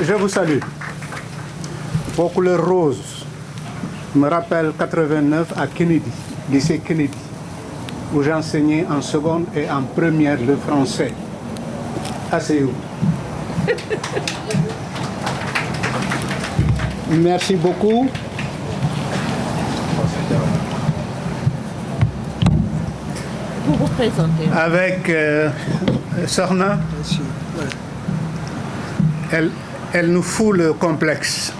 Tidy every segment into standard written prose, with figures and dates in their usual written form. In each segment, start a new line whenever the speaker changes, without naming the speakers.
Je vous salue. Vos couleurs roses me rappellent 89 à Kennedy, lycée Kennedy, où j'enseignais en seconde et en première le français. Asseyez-vous. Merci beaucoup.
Vous vous présentez.
Avec Sorna, elle nous fout le complexe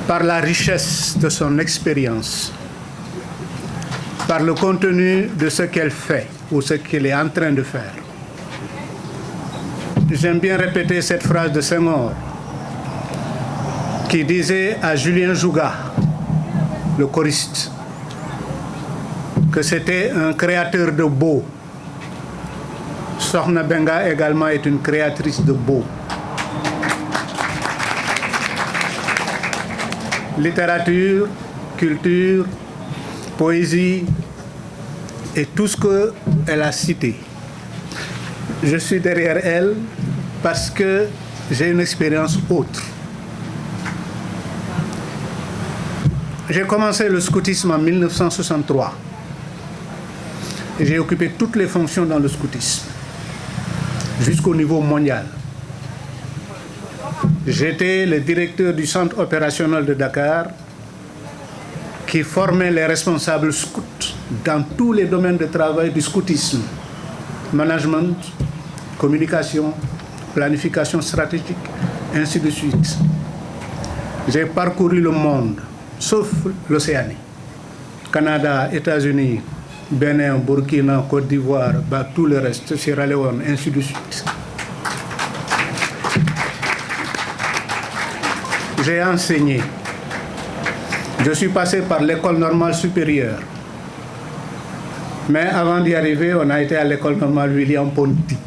par la richesse de son expérience, par le contenu de ce qu'elle fait ou ce qu'elle est en train de faire. J'aime bien répéter cette phrase de Senghor qui disait à Julien Jouga, le choriste, que c'était un créateur de beau. Sokhna Benga également est une créatrice de beau. Littérature, culture, poésie et tout ce qu'elle a cité. Je suis derrière elle parce que j'ai une expérience autre. J'ai commencé le scoutisme en 1963. J'ai occupé toutes les fonctions dans le scoutisme, jusqu'au niveau mondial. J'étais le directeur du centre opérationnel de Dakar, qui formait les responsables scouts dans tous les domaines de travail du scoutisme. Management, communication, planification stratégique, ainsi de suite. J'ai parcouru le monde, sauf l'Océanie. Canada, États-Unis, Bénin, Burkina, Côte d'Ivoire, tout le reste, Sierra Leone, ainsi de suite. J'ai enseigné. Je suis passé par l'école normale supérieure. Mais avant d'y arriver, on a été à l'école normale William Ponty,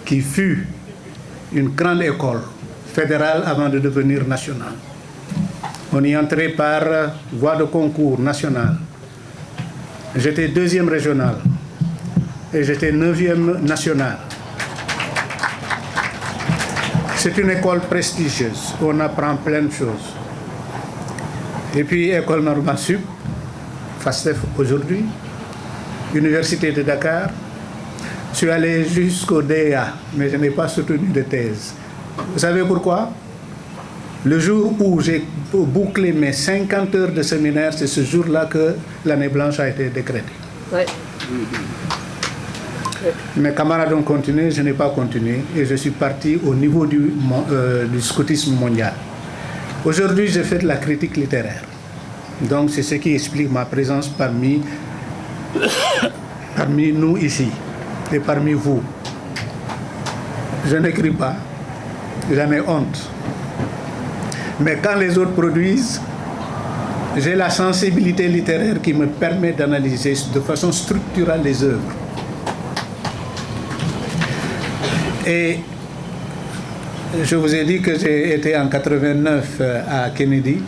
qui fut une grande école fédérale avant de devenir nationale. On y entrait par voie de concours national. J'étais 2e régional et j'étais 9e national. C'est une école prestigieuse où on apprend plein de choses. Et puis, école normale sup, FASTEF aujourd'hui, Université de Dakar. Je suis allé jusqu'au DEA, mais je n'ai pas soutenu de thèse. Vous savez pourquoi? Le jour où j'ai bouclé mes 50 heures de séminaire, c'est ce jour-là que l'année blanche a été décrétée.
Ouais.
Mes camarades ont continué, je n'ai pas continué et je suis parti au niveau du scoutisme mondial. Aujourd'hui, je fais de la critique littéraire. Donc, c'est ce qui explique ma présence parmi nous ici et parmi vous. Je n'écris pas, j'en ai honte. Mais quand les autres produisent, j'ai la sensibilité littéraire qui me permet d'analyser de façon structurelle les œuvres. Et je vous ai dit que j'ai été en 89 à Kennedy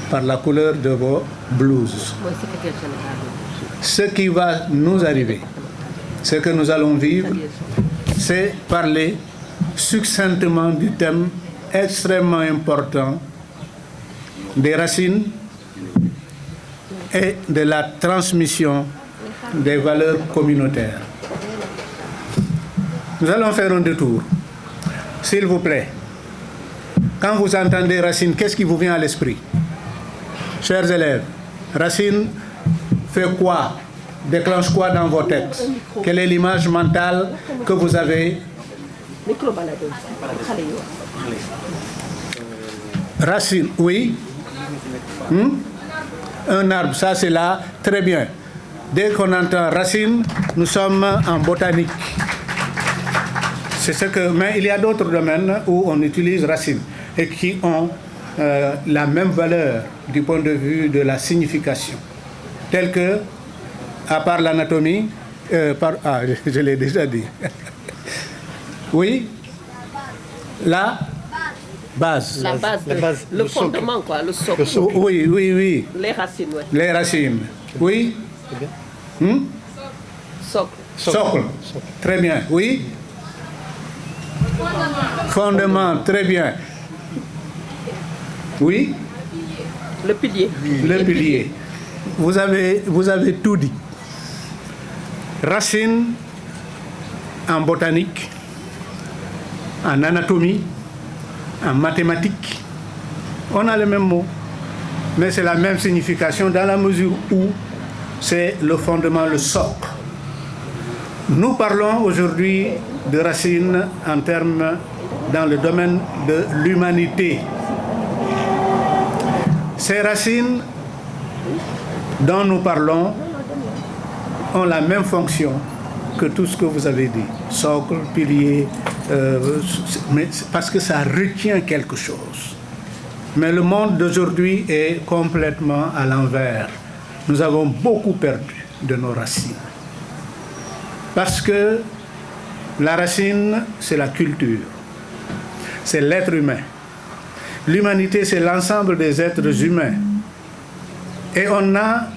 par la couleur de vos blouses. Ce qui va nous arriver, ce que nous allons vivre, c'est parler succinctement du thème extrêmement important des racines et de la transmission des valeurs communautaires. Nous allons faire un détour. S'il vous plaît, quand vous entendez racine, qu'est-ce qui vous vient à l'esprit? Chers élèves, racine fait quoi? Déclenche quoi dans vos têtes? Quelle est l'image mentale que vous avez? Racine, oui. Un arbre, ça c'est là, très bien. Dès qu'on entend racine, nous sommes en botanique. C'est ce que, mais il y a d'autres domaines où on utilise racine et qui ont la même valeur du point de vue de la signification. Tel que, à part l'anatomie, je l'ai déjà dit. Oui, la base.
La base, le fondement, quoi, le socle.
Oui, oui, oui.
Les racines, oui.
Les racines, oui.
Socle.
Socle. Très bien, oui. Fondement, très bien. Oui?
Le pilier.
Le pilier. Vous avez tout dit. Racines en botanique, en anatomie, en mathématiques. On a le même mot, mais c'est la même signification dans la mesure où c'est le fondement, le socle. Nous parlons aujourd'hui de racines en termes dans le domaine de l'humanité. Ces racines dont nous parlons ont la même fonction que tout ce que vous avez dit, socle, pilier, mais parce que ça retient quelque chose. Mais le monde d'aujourd'hui est complètement à l'envers. Nous avons beaucoup perdu de nos racines. Parce que la racine, c'est la culture, c'est l'être humain. L'humanité, c'est l'ensemble des êtres humains. Et on a,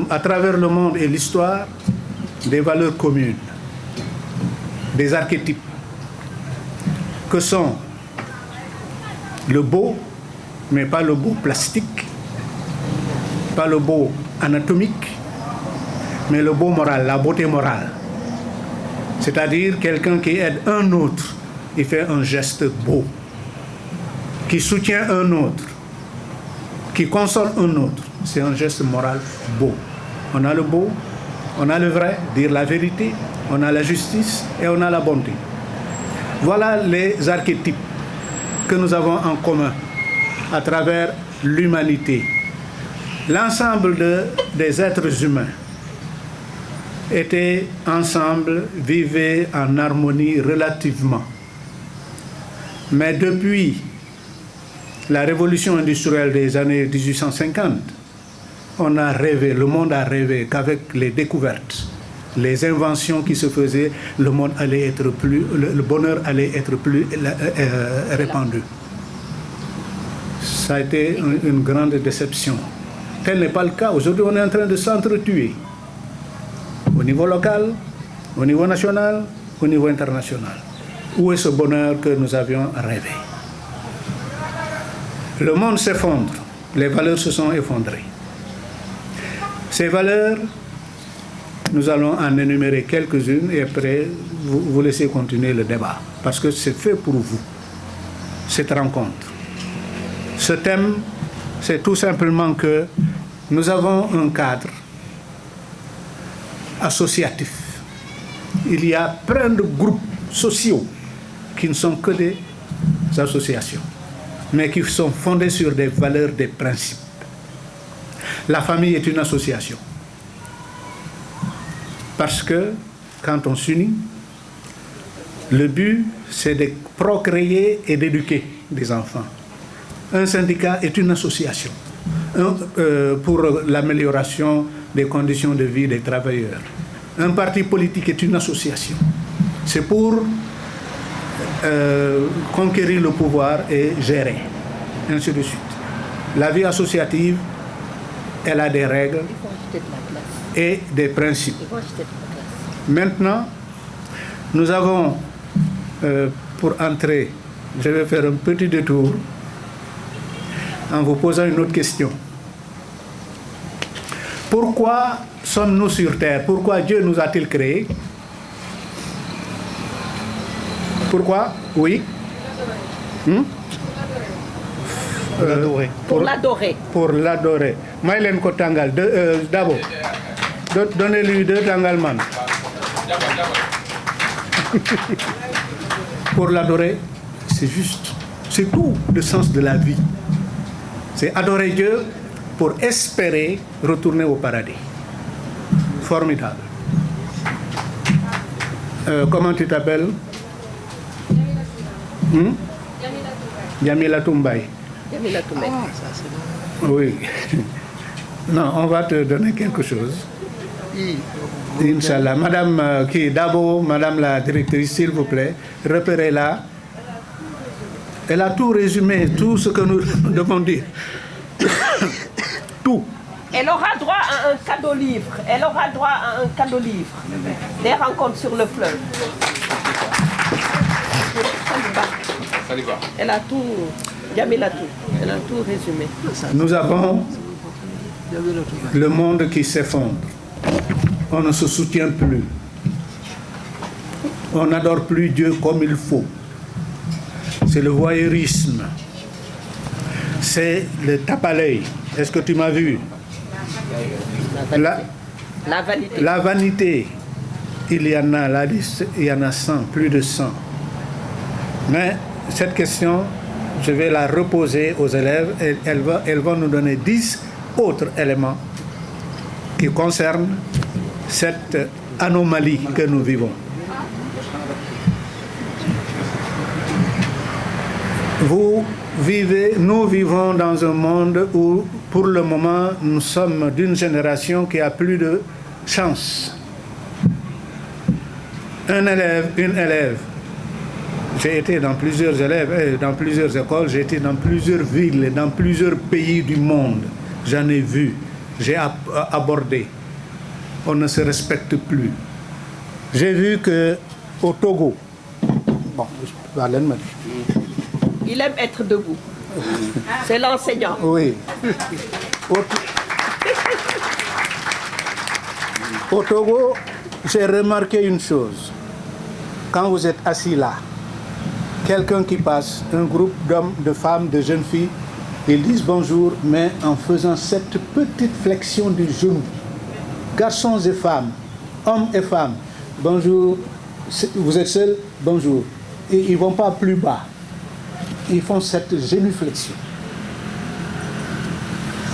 à travers le monde et l'histoire, des valeurs communes, des archétypes, que sont le beau, mais pas le beau plastique, pas le beau anatomique, mais le beau moral, la beauté morale. C'est-à-dire quelqu'un qui aide un autre, il fait un geste beau, qui soutient un autre, qui console un autre, c'est un geste moral beau. On a le beau, on a le vrai, dire la vérité, on a la justice et on a la bonté. Voilà les archétypes que nous avons en commun à travers l'humanité. L'ensemble des êtres humains étaient ensemble, vivaient en harmonie relativement. Mais depuis la révolution industrielle des années 1850, on a rêvé, le monde a rêvé qu'avec les découvertes, les inventions qui se faisaient, le monde allait être le bonheur allait être plus répandu. Ça a été une grande déception. Tel n'est pas le cas. Aujourd'hui, on est en train de s'entretuer au niveau local, au niveau national, au niveau international. Où est ce bonheur que nous avions rêvé? Le monde s'effondre, les valeurs se sont effondrées. Ces valeurs, nous allons en énumérer quelques-unes et après, vous laissez continuer le débat. Parce que c'est fait pour vous, cette rencontre. Ce thème, c'est tout simplement que nous avons un cadre associatif. Il y a plein de groupes sociaux qui ne sont que des associations, mais qui sont fondés sur des valeurs, des principes. La famille est une association. Parce que quand on s'unit, le but, c'est de procréer et d'éduquer des enfants. Un syndicat est une association pour l'amélioration des conditions de vie des travailleurs. Un parti politique est une association. C'est pour conquérir le pouvoir et gérer, ainsi de suite. La vie associative, elle a des règles et des principes. Maintenant, nous avons, pour entrer, je vais faire un petit détour en vous posant une autre question. Pourquoi sommes-nous sur Terre? Pourquoi Dieu nous a-t-il créés? Pourquoi? Oui.
L'adorer.
Pour l'adorer.
Pour l'adorer. Maïlen Kotangal, d'abord. Donnez-lui 2 Tangalman. Pour l'adorer, c'est juste. C'est tout le sens de la vie. C'est adorer Dieu pour espérer retourner au paradis. Formidable. Comment tu t'appelles? Yamila Toumbay.
Yamila Toumbay.
Ah, ça c'est bon.
Oui. Non, on va te donner quelque chose. Inch'Allah. Madame Dabo, Madame la directrice, s'il vous plaît, repérez-la. Elle a tout résumé, tout ce que nous devons dire. Tout.
Elle aura droit à un cadeau livre. Elle aura droit à un cadeau livre. Des rencontres sur le fleuve. Elle a tout. Yamil a tout. Elle a tout résumé.
Nous avons le monde qui s'effondre. On ne se soutient plus. On n'adore plus Dieu comme il faut. C'est le voyeurisme. C'est le tape à l'œil. Est-ce que tu m'as vu?
La vanité.
La vanité. Il y en a, la liste, il y en a 100, plus de 100. Mais cette question, je vais la reposer aux élèves et elles vont nous donner 10 autres éléments qui concernent cette anomalie que nous vivons. Nous vivons dans un monde où, pour le moment, nous sommes d'une génération qui a plus de chance. Un élève, une élève. J'ai été dans plusieurs élèves, dans plusieurs écoles, j'ai été dans plusieurs villes, dans plusieurs pays du monde. J'en ai vu, j'ai abordé. On ne se respecte plus. J'ai vu qu'au Togo, bon,
il aime être debout. C'est l'enseignant.
Oui. Au Togo, j'ai remarqué une chose. Quand vous êtes assis là, quelqu'un qui passe, un groupe d'hommes, de femmes, de jeunes filles, ils disent bonjour, mais en faisant cette petite flexion du genou. Garçons et femmes, hommes et femmes, bonjour, vous êtes seuls, bonjour. Et ils ne vont pas plus bas. Ils font cette génuflexion.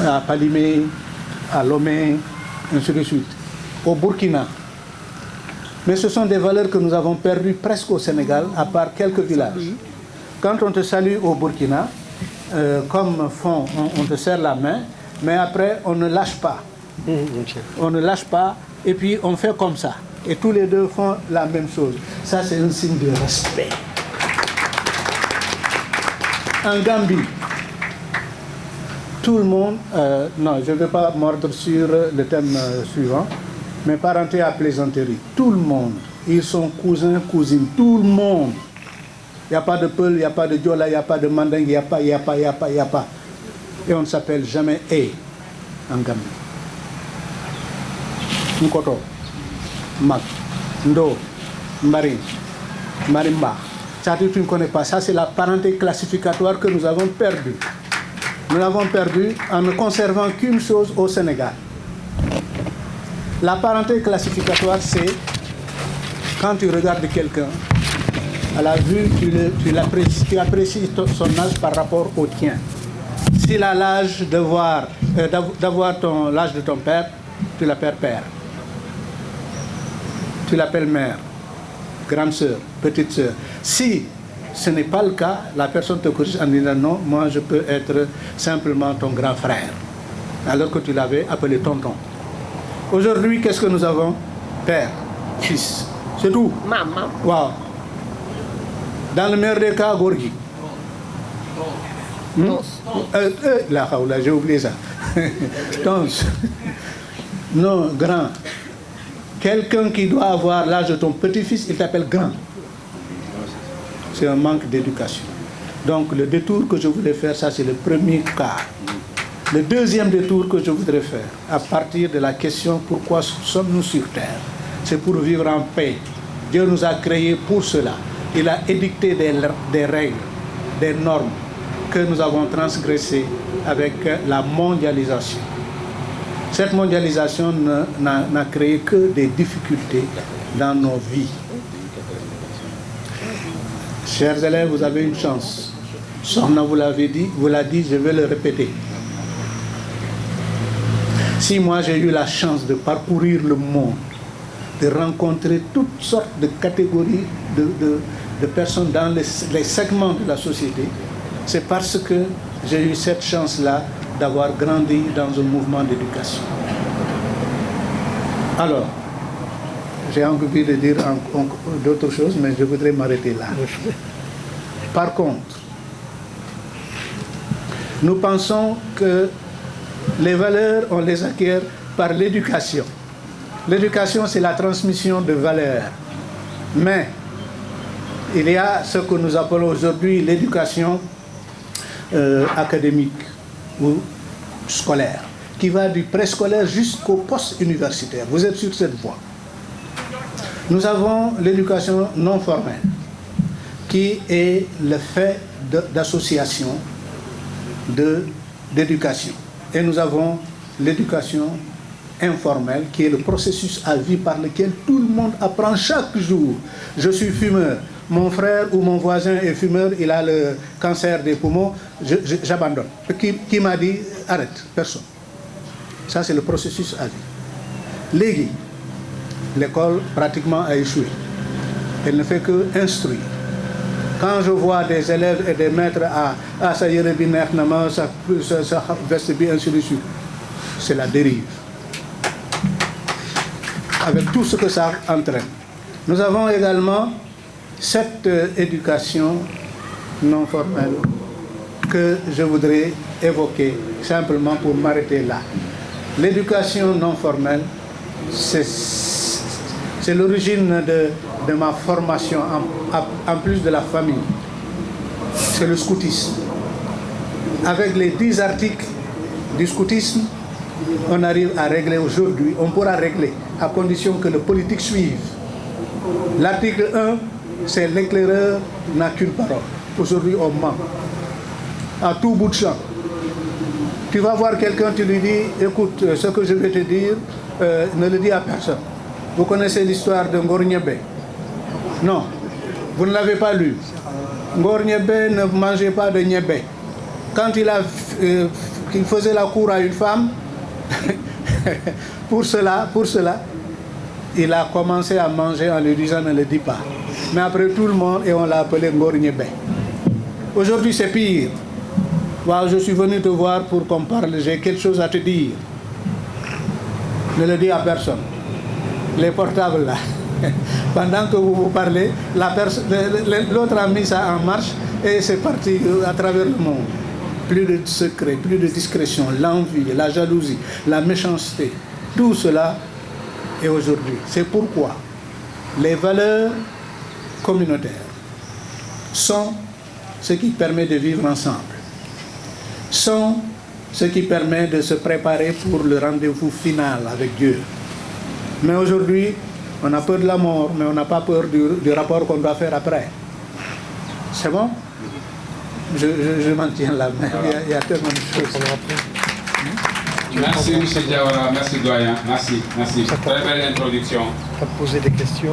À Palimé, à Lomé, ainsi de suite. Au Burkina. Mais ce sont des valeurs que nous avons perdues presque au Sénégal, à part quelques villages. Quand on te salue au Burkina, comme font, on te serre la main, mais après on ne lâche pas. On ne lâche pas, et puis on fait comme ça. Et tous les deux font la même chose. Ça, c'est un signe de respect. En Gambie, tout le monde, non, je ne vais pas mordre sur le thème suivant, mais parenté à plaisanterie, tout le monde, ils sont cousins, cousines, tout le monde. Il n'y a pas de Peul, il n'y a pas de Diola, il n'y a pas de Mandingue, il n'y a pas. Et on ne s'appelle jamais en Gambie. Nkoto, Mak, Ndo, Mbarin, Marimba. Ça, tu ne connais pas. Ça, c'est la parenté classificatoire que nous avons perdue. Nous l'avons perdue en ne conservant qu'une chose au Sénégal. La parenté classificatoire, c'est quand tu regardes quelqu'un, à la vue, tu apprécies son âge par rapport au tien. S'il a l'âge d'avoir l'âge de ton père, tu l'appelles père. Tu l'appelles mère, grande sœur, petite sœur. Si ce n'est pas le cas, la personne te corrige en disant non, moi je peux être simplement ton grand frère, alors que tu l'avais appelé tonton. Aujourd'hui, qu'est-ce que nous avons? Père, fils, c'est tout.
Maman.
Wow. Dans le meilleur des cas, Gorgui. Là, j'ai oublié ça. Non, grand. Quelqu'un qui doit avoir l'âge de ton petit-fils, il t'appelle grand. C'est un manque d'éducation. Donc le détour que je voulais faire, ça c'est le premier cas. Le deuxième détour que je voudrais faire, à partir de la question pourquoi sommes-nous sur terre, c'est pour vivre en paix. Dieu nous a créés pour cela. Il a édicté des règles, des normes que nous avons transgressées avec la mondialisation. Cette mondialisation n'a créé que des difficultés dans nos vies. Chers élèves, vous avez une chance. Sorna vous l'a dit, je vais le répéter. Si moi j'ai eu la chance de parcourir le monde, de rencontrer toutes sortes de catégories de personnes dans les segments de la société, c'est parce que j'ai eu cette chance-là d'avoir grandi dans un mouvement d'éducation. Alors, j'ai envie de dire d'autres choses, mais je voudrais m'arrêter là. Par contre, nous pensons que les valeurs, on les acquiert par l'éducation. L'éducation, c'est la transmission de valeurs. Mais il y a ce que nous appelons aujourd'hui l'éducation académique ou scolaire, qui va du préscolaire jusqu'au post-universitaire. Vous êtes sur cette voie. Nous avons l'éducation non formelle, qui est le fait d'association d'éducation. Et nous avons l'éducation informelle, qui est le processus à vie par lequel tout le monde apprend chaque jour. Je suis fumeur, mon frère ou mon voisin est fumeur, il a le cancer des poumons, j'abandonne. Qui m'a dit arrête? Personne. Ça, c'est le processus à vie. Légui, l'école pratiquement a échoué. Elle ne fait que instruire. Quand je vois des élèves et des maîtres à ça yere bi neex na ma sa veste bi ainsi de suite, c'est la dérive. Avec tout ce que ça entraîne. Nous avons également cette éducation non formelle que je voudrais évoquer simplement pour m'arrêter là. L'éducation non formelle, c'est l'origine de ma formation en plus de la famille. C'est le scoutisme. Avec les 10 articles du scoutisme, on arrive à régler aujourd'hui, on pourra régler à condition que le politique suive. L'article 1, c'est l'éclaireur n'a qu'une parole. Aujourd'hui, on ment. À tout bout de champ. Tu vas voir quelqu'un, tu lui dis, écoute, ce que je vais te dire, ne le dis à personne. Vous connaissez l'histoire de Ngor Niébé? Non, vous ne l'avez pas lu. Ngor Niébé ne mangeait pas de niébé. Quand il faisait la cour à une femme, pour cela, il a commencé à manger en lui disant ne le dis pas. Mais après tout le monde, et on l'a appelé Ngor Niébé. Aujourd'hui, c'est pire. Wow, je suis venu te voir pour qu'on parle, j'ai quelque chose à te dire. Ne le dis à personne. Les portables là. Pendant que vous parlez, l'autre a mis ça en marche et c'est parti à travers le monde. Plus de secret, plus de discrétion, l'envie, la jalousie, la méchanceté, tout cela est aujourd'hui. C'est pourquoi les valeurs communautaires sont ce qui permet de vivre ensemble, sont ce qui permet de se préparer pour le rendez-vous final avec Dieu. Mais aujourd'hui, on a peur de la mort, mais on n'a pas peur du rapport qu'on doit faire après. C'est bon? Je m'en tiens là, mais il y a tellement de choses.
Merci, M. Diawara, merci, doyen. Merci. Très belle introduction.
Tu as posé des questions.